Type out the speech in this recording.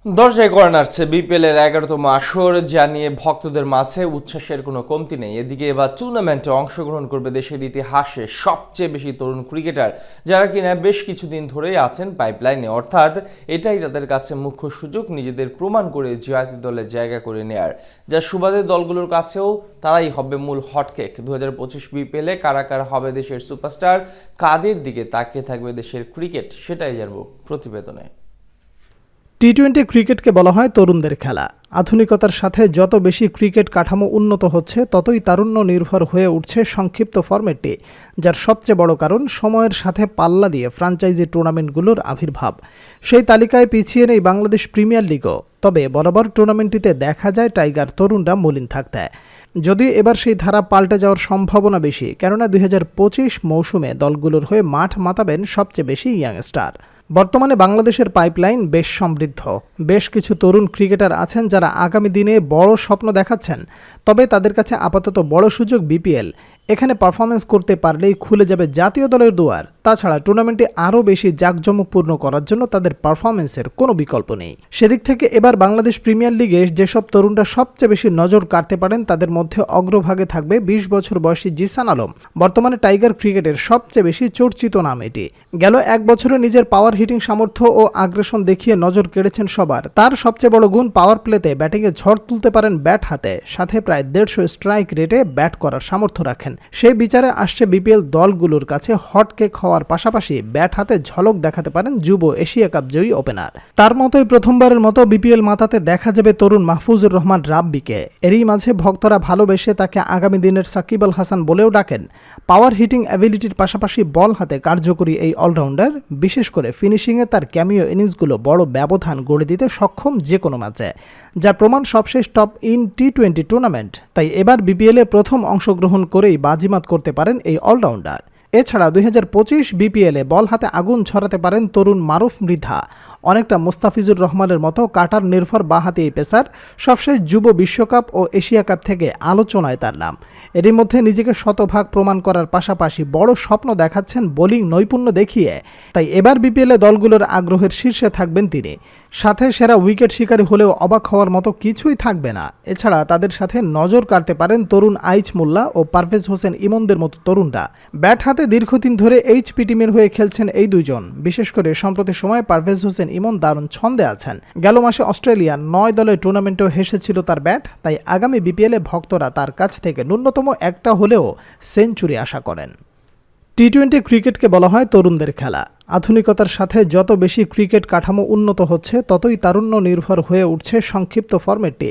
দরজায় কড়া নাড়ছে বিপিএল এর 11তম আসর, যা নিয়ে ভক্তদের মাঝে উচ্ছ্বাসের কোনো কমতি নেই। এদিকে এবার টুর্নামেন্টে অংশগ্রহণ করবে দেশের ইতিহাসে সবচেয়ে বেশি তরুণ ক্রিকেটার, যারা কিনা বেশ কিছুদিন ধরেই আছেন পাইপলাইনে। অর্থাৎ এটাই তাদের কাছে মুখ্য সুযোগ নিজেদের প্রমাণ করে জাতীয় দলে জায়গা করে নেয়ার, যা সুবাদে দলগুলোর কাছেও তারাই হবে মূল হটকেক। 2025 বিপিএল এ কারা কারা হবে দেশের সুপারস্টার, কাদের দিকে তাকিয়ে থাকবে দেশের ক্রিকেট, সেটাই জানবো প্রতিবেদনে। টি-20 ক্রিকেটকে বলা হয় তরুণদের খেলা। আধুনিকতার সাথে যত বেশি ক্রিকেট কাঠামো উন্নত হচ্ছে, ততই তারুণ্য নির্ভর হয়ে উঠছে সংক্ষিপ্ত ফরম্যাটটি, যার সবচেয়ে বড় কারণ সময়ের সাথে পাল্লা দিয়ে ফ্র্যাঞ্চাইজি টুর্নামেন্টগুলোর আবির্ভাব। সেই তালিকায় পিছিয়ে নেই বাংলাদেশ প্রিমিয়ার লিগও। তবে বরাবর টুর্নামেন্টটিতে দেখা যায় টাইগার তরুণরা মলিন থাকতে। যদিও এবার সেই ধারা পাল্টে যাওয়ার সম্ভাবনা বেশি, কেননা 2025 মৌসুমে দলগুলোর হয়ে মাঠ মাতাবেন সবচেয়ে বেশি ইয়াংস্টার। বর্তমানে বাংলাদেশের পাইপলাইন বেশ সমৃদ্ধ। বেশ কিছু তরুণ ক্রিকেটার আছেন যারা আগামী দিনে বড় স্বপ্ন দেখাচ্ছেন। তবে তাদের কাছে আপাতত বড় সুযোগ বিপিএল। এখানে পারফরমেন্স করতে পারলেই খুলে যাবে জাতীয় দলের দুয়ার। তাছাড়া টুর্নামেন্টে আরও বেশি জাঁকজমকপূর্ণ করার জন্য তাদের পারফরমেন্সের কোনো বিকল্প নেই। সেদিক থেকে এবার বাংলাদেশ প্রিমিয়ার লিগে যেসব তরুণরা সবচেয়ে বেশি নজর কাড়তে পারেন, তাদের মধ্যে অগ্রভাগে থাকবে 20 বছর বয়সী জিসান আলম। বর্তমানে টাইগার ক্রিকেটের সবচেয়ে বেশি চর্চিত নাম এটি। গেল এক বছরে নিজের পাওয়ার হিটিং সামর্থ্য ও আগ্রাসন দেখিয়ে নজর কেড়েছেন সবার। তার সবচেয়ে বড় গুণ, পাওয়ার প্লেতে ব্যাটিংয়ে ঝড় তুলতে পারেন ব্যাট হাতে, সাথে প্রায় 150 স্ট্রাইক রেটে ব্যাট করার সামর্থ্য রাখেন। সেই বিচারে আসছে বিপিএল দলগুলোর কাছে হটকেক হওয়ার পাশাপাশি ব্যাট হাতে ঝলক দেখাতে পারেন যুব এশিয়া কাপ জয়ী ওপেনার। তার মতোই প্রথমবারের মতো বিপিএল মাতাতে দেখা যাবে তরুণ মাহফুজুর রহমান রাব্বিকে। এরই মাঝে ভক্তরা ভালোবেসে তাকে আগামী দিনের সাকিব আল হাসান বলেও ডাকেন। পাওয়ার হিটিং অ্যাবিলিটির পাশাপাশি বল হাতে কার্যকরী এই অলরাউন্ডার, বিশেষ করে ফিনিশিংয়ে তার ক্যামিও ইনিংসগুলো বড় ব্যবধান গড়ে দিতে সক্ষম যে কোনো ম্যাচে, যার প্রমাণ সবশেষ টপ ইন টি-20 টুর্নামেন্ট। তাই এবার বিপিএলে প্রথম অংশগ্রহণ করেই বাজিমাত করতে পারেন এই অলরাউন্ডার। এছাড়া 2025 বিপিএলে বল হাতে আগুন ছড়াতে পারেন তরুণ মারুফ মৃধা। অনেকটা মুস্তাফিজুর রহমানের মতো কাটার নির্ভর বাঁহাতি এই পেসার সবশেষ যুব বিশ্বকাপ ও এশিয়া কাপ থেকে আলোচনায় তার নাম। এরই মধ্যে নিজেকে শতভাগ প্রমাণ করার পাশাপাশি বড় স্বপ্ন দেখাচ্ছেন বোলিং নৈপুণ্য দেখিয়ে। তাই এবার বিপিএলে দলগুলোর আগ্রহের শীর্ষে থাকবেন তিনি। সাথে সেরা উইকেট শিকারী হলেও অবাক হওয়ার মতো কিছুই থাকবে না। এছাড়া তাদের সাথে নজর কাড়তে পারেন তরুণ আইচ মোল্লা ও পারভেজ হোসেন ইমনদের মতো তরুণরা। ব্যাট হাতে দীর্ঘদিন ধরে এইচপি টিমের হয়ে খেলছেন এই দুইজন। বিশেষ করে সম্প্রতি সময়ে পারভেজ হোসেন ইমন দারুণ ছন্দে আছেন। গেল মাসে অস্ট্রেলিয়া 9 দলের টুর্নামেন্টেও হেসেছিল তার ব্যাট। তাই আগামী বিপিএলে ভক্তরা তার কাছ থেকে ন্যূনতম একটা হলেও সেঞ্চুরি আশা করেন। টি-20 ক্রিকেটকে বলা হয় তরুণদের খেলা। আধুনিকতার সাথে যত বেশি ক্রিকেট কাঠামো উন্নত হচ্ছে, ততই তারুণ্য নির্ভর হয়ে উঠছে সংক্ষিপ্ত ফরম্যাটটি,